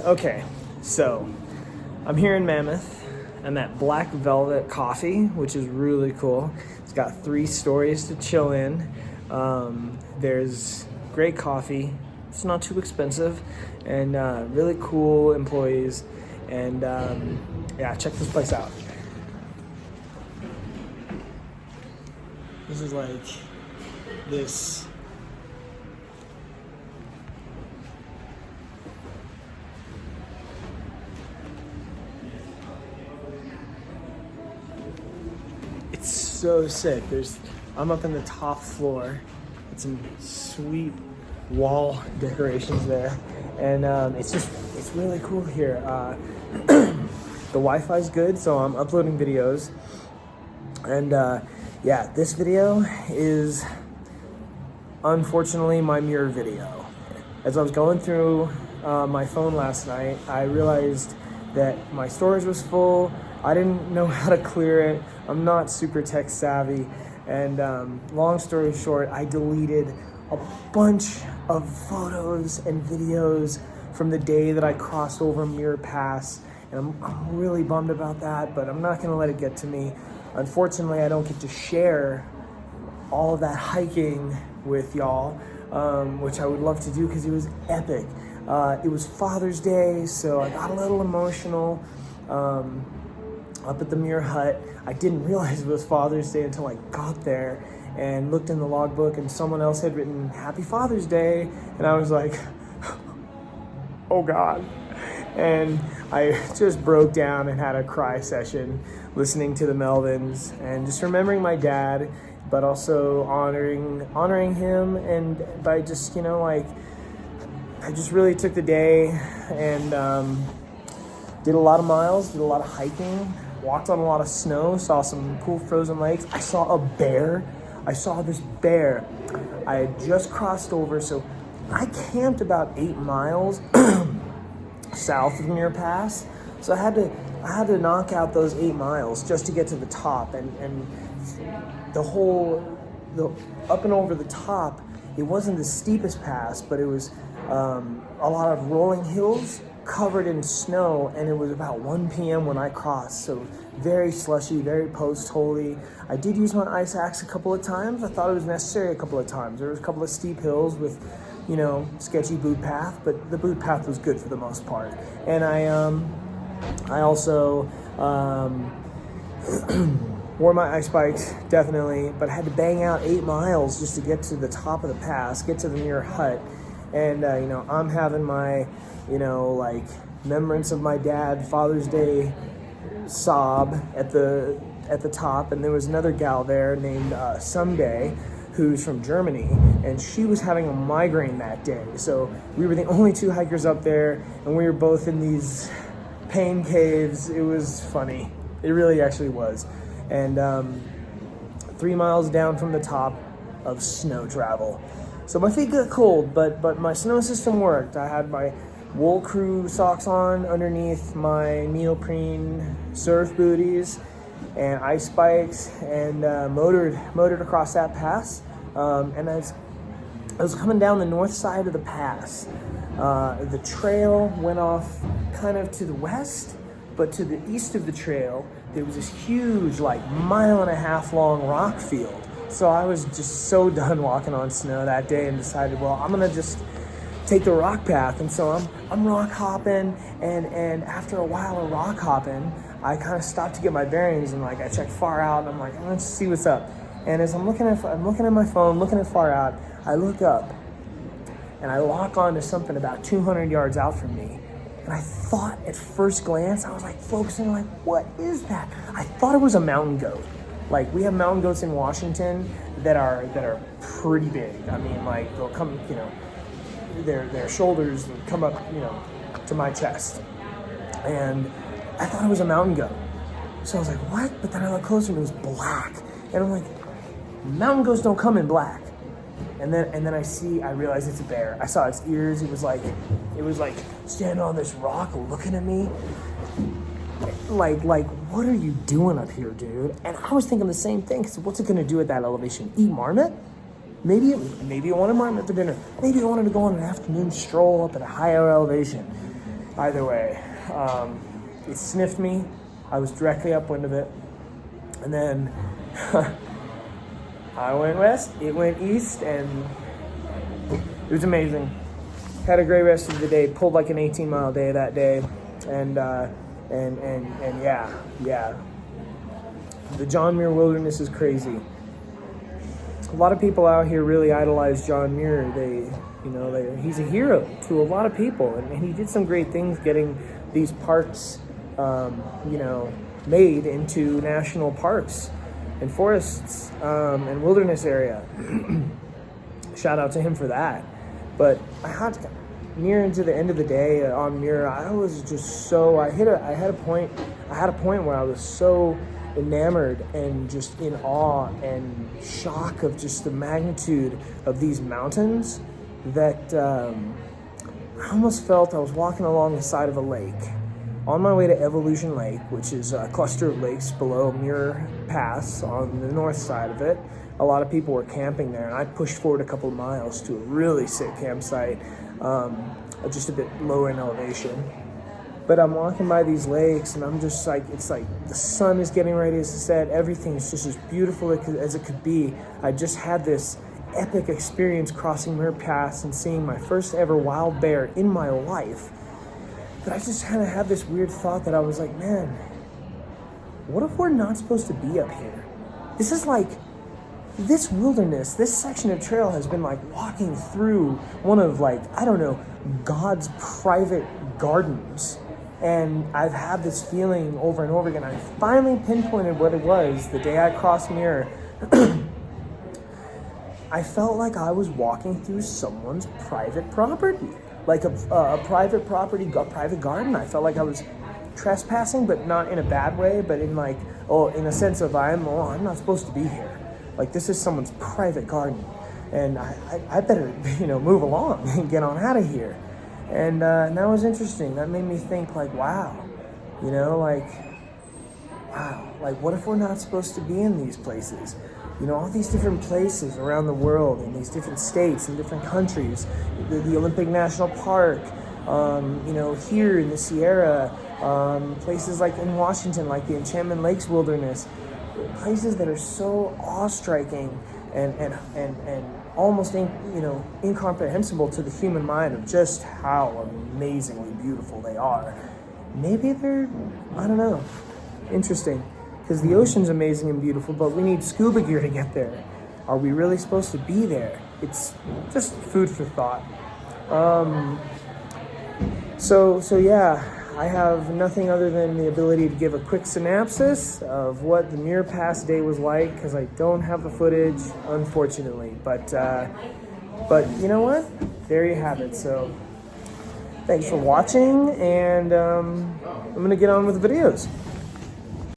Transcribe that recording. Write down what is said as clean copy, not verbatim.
Okay, so I'm here in Mammoth. I'm at Black Velvet Coffee, which is really cool. It's got 3 stories to chill in. There's great coffee. It's not too expensive, and really cool employees. And yeah, check this place out. This is like this. It's so sick. I'm up in the top floor. It's some sweet wall decorations there, and it's really cool here. The Wi-Fi's good, so I'm uploading videos, and yeah, this video is unfortunately my Muir video. As I was going through my phone last night, I realized that my storage was full. I didn't know how to clear it. I'm not super tech savvy, and long story short, I deleted a bunch of photos and videos from the day that I crossed over Muir Pass, and I'm really bummed about that, but I'm not gonna let it get to me. Unfortunately, I don't get to share all of that hiking with y'all, which I would love to do because it was epic. It was Father's Day, so I got a little emotional up at the Muir hut. I didn't realize it was Father's Day until I got there and looked in the logbook, and someone else had written Happy Father's Day, and I was like, oh God. And I just broke down and had a cry session listening to the Melvins and just remembering my dad, but also honoring him, and by just, you know, like, I just really took the day and did a lot of miles, did a lot of hiking, walked on a lot of snow, saw some cool frozen lakes. I saw a bear. I saw this bear. I had just crossed over, so I camped about 8 miles south of Muir Pass. So I had to knock out those 8 miles just to get to the top, and the up and over the top, it wasn't the steepest pass, but it was a lot of rolling hills covered in snow, and it was about 1 p.m. when I crossed, so very slushy, very post-holy. I did use my ice axe a couple of times. I thought it was necessary a couple of times. There was a couple of steep hills with, you know, sketchy boot path, but the boot path was good for the most part. And I also wore my ice spikes, definitely, but I had to bang out 8 miles just to get to the top of the pass, get to the Muir hut. And, you know, I'm having my, you know, like, remembrance of my dad, Father's Day sob at the top. And there was another gal there named Someday, who's from Germany, and she was having a migraine that day. So we were the only 2 hikers up there, and we were both in these pain caves. It was funny. It really actually was. And 3 miles down from the top of snow travel. So my feet got cold, but my snow system worked. I had my Wool Crew socks on underneath my neoprene surf booties and ice spikes, and motored across that pass. And I was coming down the north side of the pass. The trail went off kind of to the west, but to the east of the trail, there was this huge, like, 1.5 mile long rock field. So I was just so done walking on snow that day and decided, well, I'm gonna just take the rock path. And so I'm rock hopping, and after a while of rock hopping, I kind of stopped to get my bearings, and like I checked far out, and I'm like, let's see what's up. And as I'm looking at my phone, looking at far out, I look up and I lock onto something about 200 yards out from me. And I thought at first glance, I was like focusing, like, what is that? I thought it was a mountain goat. Like, we have mountain goats in Washington that are pretty big. I mean, like, they'll come, you know, their shoulders will come up, you know, to my chest. And I thought it was a mountain goat. So I was like, what? But then I looked closer and it was black. And I'm like, mountain goats don't come in black. And then I realize it's a bear. I saw its ears. It was like standing on this rock looking at me. Like, what are you doing up here, dude? And I was thinking the same thing, because what's it gonna do at that elevation? Eat marmot? Maybe it wanted marmot for dinner. Maybe it wanted to go on an afternoon stroll up at a higher elevation. Either way, it sniffed me. I was directly upwind of it. And then I went west, it went east, and it was amazing. Had a great rest of the day, pulled like an 18-mile day that day. And yeah. The John Muir Wilderness is crazy. A lot of people out here really idolize John Muir. He's a hero to a lot of people, and he did some great things getting these parks, made into national parks and forests and wilderness area. Shout out to him for that. But near into the end of the day on Muir, I was just so I had a point where I was so enamored and just in awe and shock of just the magnitude of these mountains that I almost felt I was walking along the side of a lake on my way to Evolution Lake, which is a cluster of lakes below Muir Pass on the north side of it. A lot of people were camping there, and I pushed forward a couple of miles to a really sick campsite, just a bit lower in elevation. But I'm walking by these lakes, and I'm just like, it's like the sun is getting ready to set. Everything's just as beautiful as it could be. I just had this epic experience crossing Muir Pass and seeing my first ever wild bear in my life. But I just kind of had this weird thought that I was like, man, what if we're not supposed to be up here? This is like, this wilderness, this section of trail has been like walking through one of like, I don't know, God's private gardens. And I've had this feeling over and over again. I finally pinpointed what it was the day I crossed Muir. I felt like I was walking through someone's private property, like a private property, a private garden. I felt like I was trespassing, but not in a bad way, but in like, in a sense of I'm not supposed to be here. Like, this is someone's private garden, and I better, move along and get on out of here. And that was interesting. That made me think, like, wow, what if we're not supposed to be in these places? All these different places around the world, in these different states and different countries, the Olympic National Park, here in the Sierra, places like in Washington, like the Enchantment Lakes Wilderness, places that are so awe-striking and almost incomprehensible to the human mind of just how amazingly beautiful they are. Maybe they're, I don't know, interesting. Because the ocean's amazing and beautiful, but we need scuba gear to get there. Are we really supposed to be there? It's just food for thought. So yeah, I have nothing other than the ability to give a quick synopsis of what the Muir Pass day was like, because I don't have the footage, unfortunately. But you know what? There you have it. So thanks for watching, and I'm going to get on with the videos.